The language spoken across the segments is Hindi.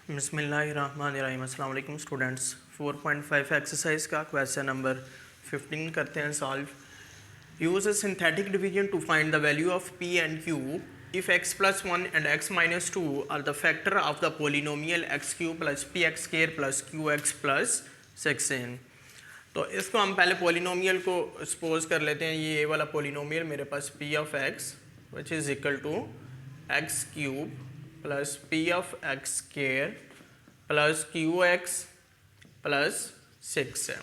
बिस्मिल्लाहिर्रहमानिर्रहीम। अस्सलाम वालेकुम स्टूडेंट्स। 4.5 एक्सरसाइज का क्वेश्चन नंबर 15 करते हैं solve. Use a synthetic division to find the value of p and q if x plus 1 and x minus 2 are the factor of the polynomial x cube plus p x square plus q x plus 16। तो इसको हम पहले पोलिनोमियल को सपोज कर लेते हैं। ये वाला पोलिनोमियल मेरे पास p of x which is equal to x cube plus p of x square plus q x plus 6 है।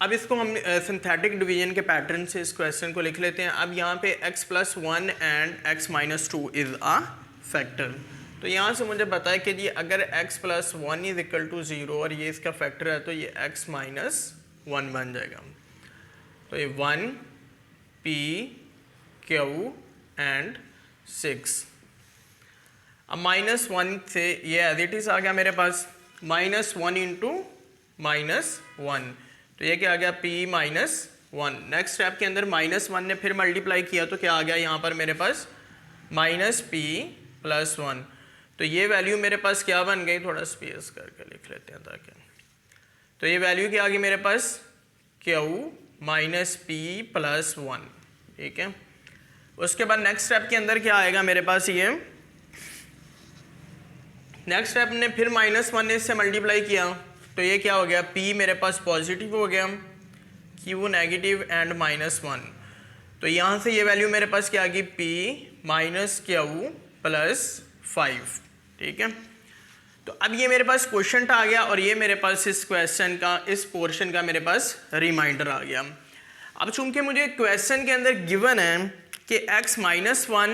अब इसको हम सिंथेटिक डिवीजन के पैटर्न से इस क्वेश्चन को लिख लेते हैं। अब यहाँ पे x plus 1 and x minus 2 is a factor. तो यहाँ से मुझे पता है कि जी अगर x plus 1 is equal to 0 और ये इसका फैक्टर है तो ये x माइनस 1 बन जाएगा। तो ये 1 p q एंड 6। अब माइनस 1 से ये एज इट इज़ आ गया मेरे पास माइनस 1 इंटू माइनस 1, तो ये क्या आ गया p माइनस 1। नेक्स्ट स्टेप के अंदर माइनस 1 ने फिर मल्टीप्लाई किया तो क्या आ गया यहाँ पर मेरे पास माइनस p प्लस 1। तो ये वैल्यू मेरे पास क्या बन गई, थोड़ा स्पेस करके लिख लेते हैं ताकि, तो ये वैल्यू क्या आ गई मेरे पास q माइनस p प्लस 1। ठीक है, उसके बाद नेक्स्ट स्टेप के अंदर क्या आएगा मेरे पास, ये नेक्स्ट स्टेप ने फिर माइनस 1 ने इससे मल्टीप्लाई किया तो ये क्या हो गया p मेरे पास पॉजिटिव हो गया, q नेगेटिव एंड माइनस 1। तो यहाँ से ये वैल्यू मेरे पास क्या आ गई p माइनस q प्लस 5। ठीक है, तो अब ये मेरे पास क्वेश्चन आ गया और ये मेरे पास इस क्वेश्चन का इस पोर्शन का मेरे पास रिमाइंडर आ गया। अब चूंकि मुझे क्वेश्चन के अंदर गिवन है कि x minus 1,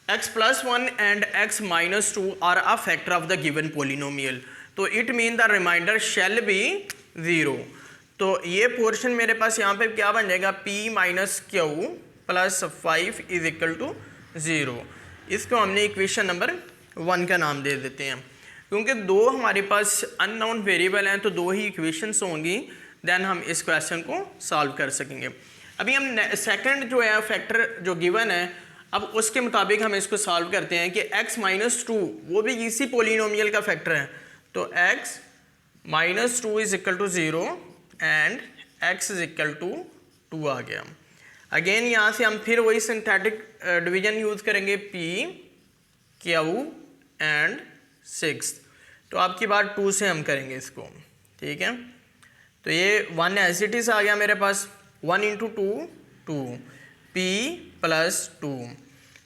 x plus 1 and x minus 2 are a factor of the given polynomial, तो it mean the remainder shall be 0। तो ये पोर्शन मेरे पास यहाँ पे क्या बन जाएगा p minus q plus 5 is equal to 0। इसको हमने इक्वेशन नंबर 1 का नाम दे देते हैं, क्योंकि दो हमारे पास अननोन वेरिएबल हैं तो दो ही इक्वेशंस होंगी, देन हम इस क्वेश्चन को सॉल्व कर सकेंगे। अभी हम सेकंड जो है फैक्टर जो गिवन है, अब उसके मुताबिक हम इसको सॉल्व करते हैं कि x माइनस 2 वो भी इसी पोलिनोमियल का फैक्टर है, तो x minus 2 is equal to 0 and x is equal to 2 आ गया। अगेन यहाँ से हम फिर वही सिंथेटिक डिवीजन यूज़ करेंगे p q एंड 6। तो आपकी बात 2 से हम करेंगे इसको। ठीक है, तो ये 1 एज इट इज़ आ गया मेरे पास, 1 इंटू 2 2 p प्लस 2।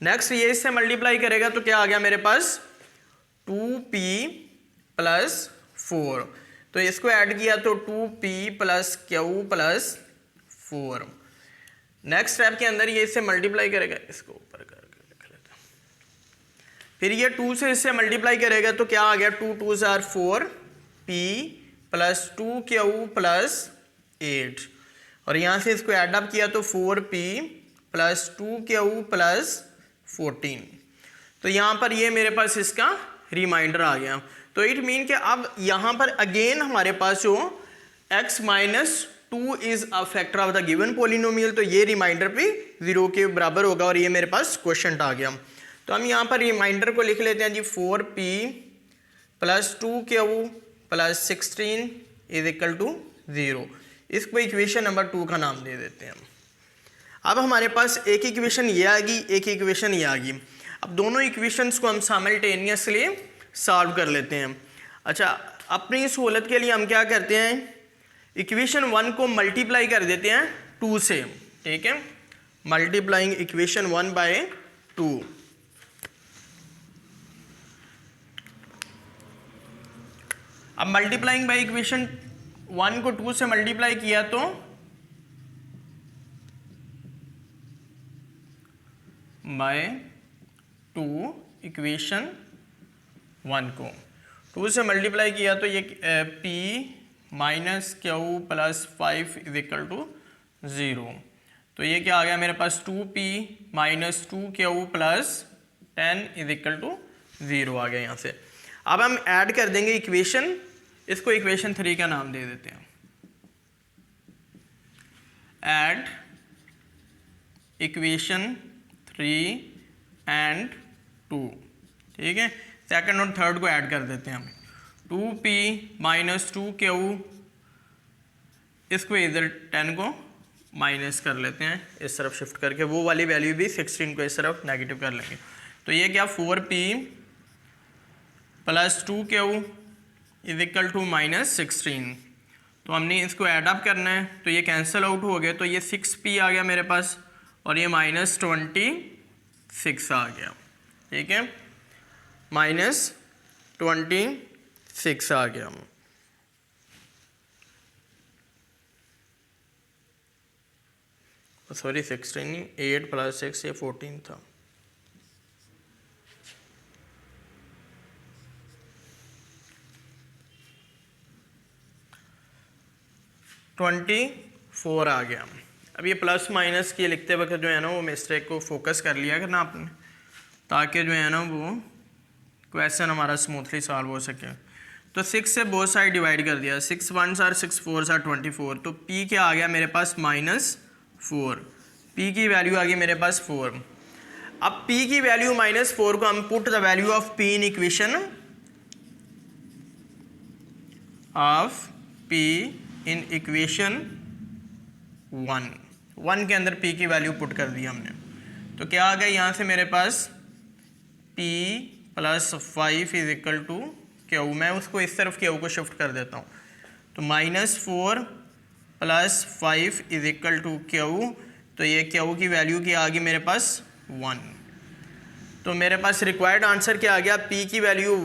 नेक्स्ट ये इससे मल्टीप्लाई करेगा तो क्या आ गया मेरे पास 2p प्लस 4। तो इसको ऐड किया तो 2p plus q plus 4। Next step के अंदर ये इससे मल्टीप्लाई करेगा, इसको ऊपर करके लिख लेते हैं। फिर ये 2 से इससे मल्टीप्लाई करेगा तो क्या आ गया 2 2s are 4 p plus 2q plus 8। और यहाँ से इसको एडअप किया तो 4p प्लस 2q प्लस 14। तो यहाँ पर ये मेरे पास इसका रिमाइंडर आ गया। तो इट मीन कि अब यहाँ पर अगेन हमारे पास जो x minus 2 is a factor of the given polynomial, तो ये रिमाइंडर भी 0 के बराबर होगा और ये मेरे पास क्वेश्चन आ गया। तो हम यहाँ पर रिमाइंडर को लिख लेते हैं जी 4p plus 2q plus 16 is equal to 0। इसको इक्वेशन नंबर 2 का नाम दे देते हैं। अब हमारे पास एक इक्वेशन ये आ गई, एक इक्वेशन ये आ गई। अब दोनों इक्वेशंस को हम साइमल्टेनियसली सॉल्व कर लेते हैं। अच्छा, अपनी सहूलत के लिए हम क्या करते हैं, इक्वेशन 1 को मल्टीप्लाई कर देते हैं 2 से। ठीक है, मल्टीप्लाइंग इक्वेशन 1 बाय 2। अब मल्टीप्लाइंग बाय इक्वेशन 1 को 2 से मल्टीप्लाई किया तो बाय 2 इक्वेशन 1 को 2 से मल्टीप्लाई किया तो ये p minus q plus 5 is equal to 0। तो ये क्या आ गया मेरे पास 2p minus 2q plus 10 is equal to 0 आ गया यहाँ से। अब हम ऐड कर देंगे इक्वेशन, इसको इक्वेशन 3 का नाम दे देते हैं। ऐड इक्वेशन 3 एंड 2, ठीक है। सेकंड और थर्ड को ऐड कर देते हैं हम, 2p माइनस 2q, इसको इधर 10 को माइनस कर लेते हैं, इस तरफ शिफ्ट करके वो वाली वैल्यू भी 16 को इस तरफ नेगेटिव कर लेंगे। तो ये क्या 4p plus 2q is equal to minus 16। तो हमने इसको ऐड अप करना है, तो ये कैंसिल आउट हो गया, तो ये 6p आ गया मेरे पास और ये माइनस 26 आ गया, ठीक है, माइनस 26 आ गया। सॉरी 16 नहीं, 8 प्लस 6 ये 14 था। ट्वेंटी 4 आ गया। अब ये प्लस माइनस की लिखते वक्त जो है ना वो मिस्टेक को फोकस कर लिया करना आपने, ताकि जो है ना वो क्वेश्चन हमारा स्मूथली सॉल्व हो सके। तो 6 से बोथ साइड डिवाइड कर दिया, 6 1s आर 6 4s आर 24। तो p क्या आ गया मेरे पास -4, p की वैल्यू आ गई मेरे पास 4। अब p की वैल्यू -4 को हम put the value of p in equation of p in equation 1 के अंदर p की वैल्यू पुट कर दी हमने। तो क्या आ गया यहाँ से मेरे पास p plus 5 is equal to q. मैं उसको इस तरफ क्यू को शिफ्ट कर देता हूँ, तो -4 plus 5 is equal to q. तो ये क्यू की वैल्यू क्या आ गई मेरे पास 1। तो मेरे पास रिक्वायर्ड आंसर क्या आ गया, p की वैल्यू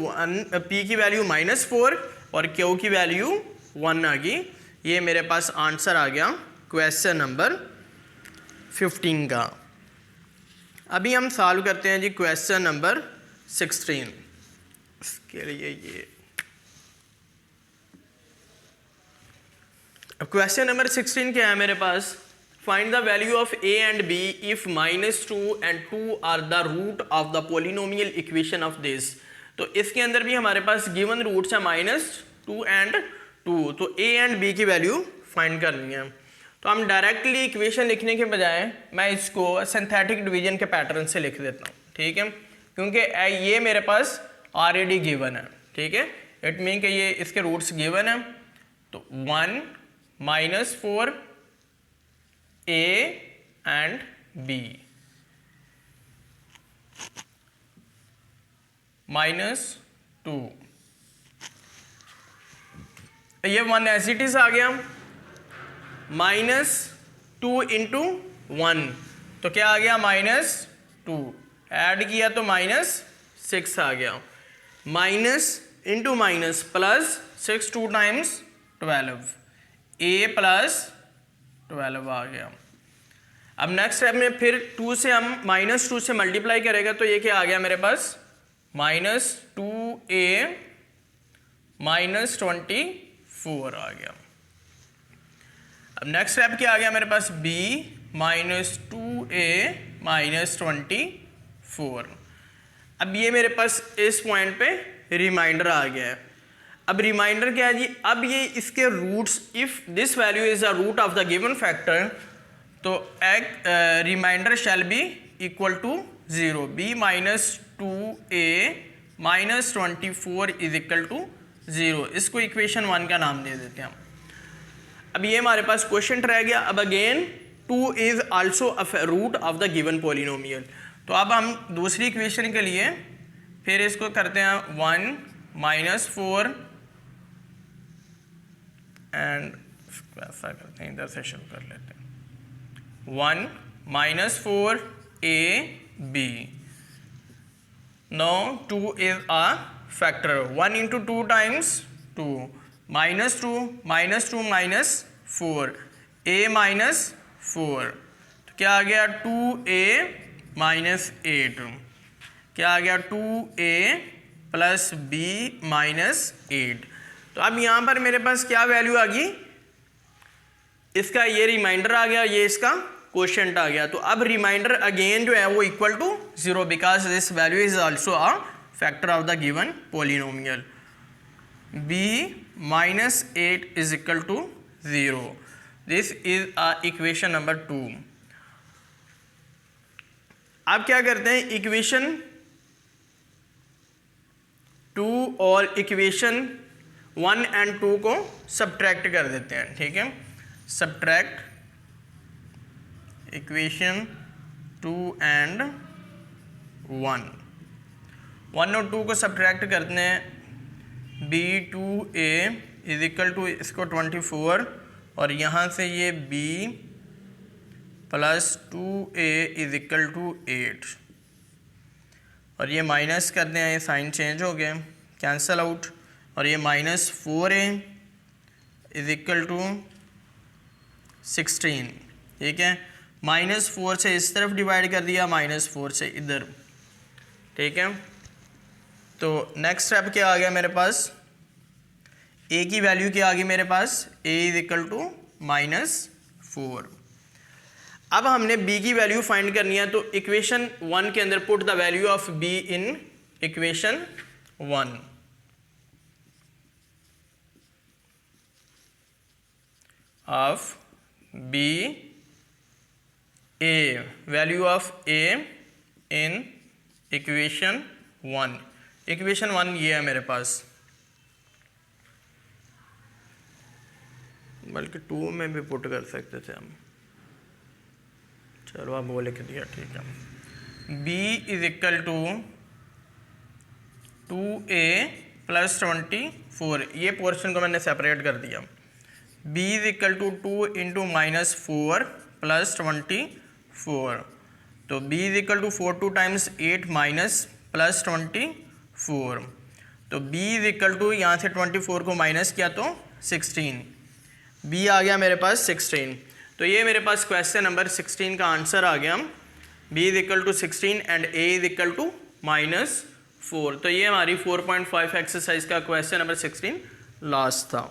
-4 और क्यू की वैल्यू 1 आ गई। ये मेरे पास आंसर आ गया क्वेश्चन नंबर 15 का। अभी हम सॉल्व करते हैं जी क्वेश्चन नंबर 16। इसके लिए ये अब क्वेश्चन नंबर 16 क्या है मेरे पास, find the value of a and b if -2 and 2 are the root of the polynomial equation of this. तो इसके अंदर भी हमारे पास गिवन रूट्स है -2 and 2, तो a एंड b की वैल्यू फाइंड करनी है। तो हम डायरेक्टली इक्वेशन लिखने के बजाय मैं इसको सिंथेटिक डिवीजन के पैटर्न से लिख देता हूँ, ठीक है, क्योंकि ये मेरे पास ऑलरेडी गिवन है, ठीक है। इट मीन कि ये इसके रूट्स गिवन है। तो 1 -4 a एंड b -2, ये 1 एज इट इज आ गया, -2 इंटू 1, तो क्या आ गया -2, ऐड किया तो -6 आ गया, minus into minus plus 6 2 times 12, a plus 12 आ गया। अब नेक्स्ट स्टेप में फिर 2 से हम -2 से मल्टीप्लाई करेगा, तो ये क्या आ गया मेरे पास -2a -24 आ गया। अब नेक्स्ट स्टेप क्या आ गया मेरे पास b -2a -24। अब ये मेरे पास इस पॉइंट पे रिमाइंडर आ गया है। अब रिमाइंडर क्या है जी, अब ये इसके roots, if this value is the root of the given factor, तो remainder shall be equal to 0, b -2a -24 is equal to 0। इसको इक्वेशन 1 का नाम दे देते हैं हम। अब ये हमारे पास क्वेश्चन रह गया। अब again 2 is also a root of the given polynomial. तो अब हम दूसरी इक्वेशन के लिए फिर इसको करते हैं 1 -4 एंड ऐसा करते हैं, इधर से शुरू कर लेते हैं 1 -4 a b। now 2 is a factor, 1 into 2 times 2, -2 -2 -4 a -4, तो क्या आ गया 2a -8, क्या आ गया 2a प्लस b -8। तो अब यहाँ पर मेरे पास क्या वैल्यू आ गई, इसका ये रिमाइंडर आ गया, ये इसका क्वोशिएंट आ गया। तो अब रिमाइंडर अगेन जो है वो equal to 0 because this value is also a factor of the given polynomial. b -8 is equal to 0। This is equation number 2। अब क्या करते हैं, इक्वेशन 2 और इक्वेशन 1 एंड 2 को सब्ट्रैक्ट कर देते हैं, ठीक है। सब्ट्रैक्ट इक्वेशन 2 एंड 1 और 2 को सब्ट्रैक्ट करते हैं। B2A इज इक्वल टू इसको 24 और यहाँ से ये B plus 2A is equal to 8 और ये माइनस करते हैं, ये साइन चेंज हो गया, कैंसल आउट, और ये -4A इज इक्वल टू 16, ठीक है। -4 से इस तरफ डिवाइड कर दिया, -4 से इधर, ठीक है। तो नेक्स्ट स्टेप क्या आ गया मेरे पास, a की वैल्यू क्या आ गई मेरे पास, a इज इक्वल टू -4। अब हमने b की वैल्यू फाइंड करनी है, तो इक्वेशन 1 के अंदर put the value of b in equation 1। Of b, a value of a in equation 1। Equation 1 ये है मेरे पास, बल्कि 2 में भी पुट कर सकते थे हम, चलो अब वो लिख दिया, ठीक है। b is equal to 2a plus 24, ये पोर्शन को मैंने सेपरेट कर दिया। b is equal to 2 into -4 plus 24, तो b is equal to 4 2 times 8 minus plus 24, तो b इज इक्वल टू यहाँ से 24 को माइनस किया तो 16, b आ गया मेरे पास 16। तो ये मेरे पास क्वेश्चन नंबर 16 का आंसर आ गया, b is equal to 16 and a is equal to -4। तो ये हमारी 4.5 एक्सरसाइज का क्वेश्चन नंबर 16 लास्ट था।